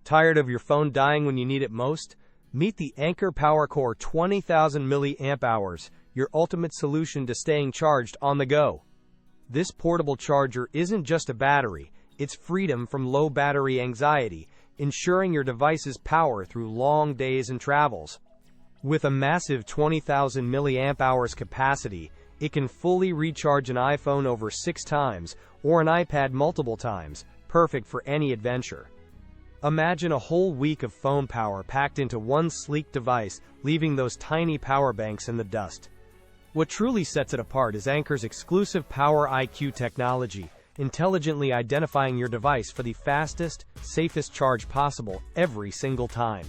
Tired of your phone dying when you need it most? Meet the Anker PowerCore 20000 mAh, your ultimate solution to staying charged on the go. This portable charger isn't just a battery, it's freedom from low battery anxiety, ensuring your device's power through long days and travels. With a massive 20,000 mAh capacity, it can fully recharge an iPhone over 6 times or an iPad multiple times, perfect for any adventure. Imagine a whole week of phone power packed into one sleek device, leaving those tiny power banks in the dust. What truly sets it apart is Anker's exclusive Power IQ technology, intelligently identifying your device for the fastest, safest charge possible every single time.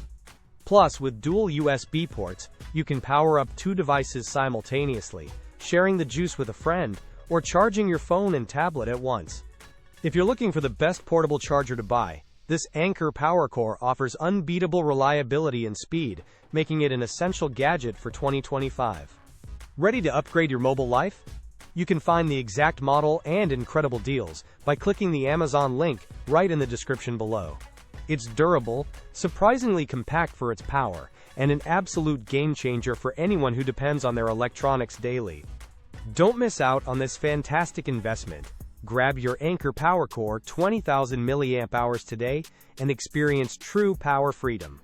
Plus, with dual USB ports, you can power up 2 devices simultaneously, sharing the juice with a friend, or charging your phone and tablet at once. If you're looking for the best portable charger to buy, this Anker PowerCore offers unbeatable reliability and speed, making it an essential gadget for 2025. Ready to upgrade your mobile life? You can find the exact model and incredible deals by clicking the Amazon link right in the description below. It's durable, surprisingly compact for its power, and an absolute game-changer for anyone who depends on their electronics daily. Don't miss out on this fantastic investment. Grab your Anker PowerCore 20000 mAh today and experience true power freedom.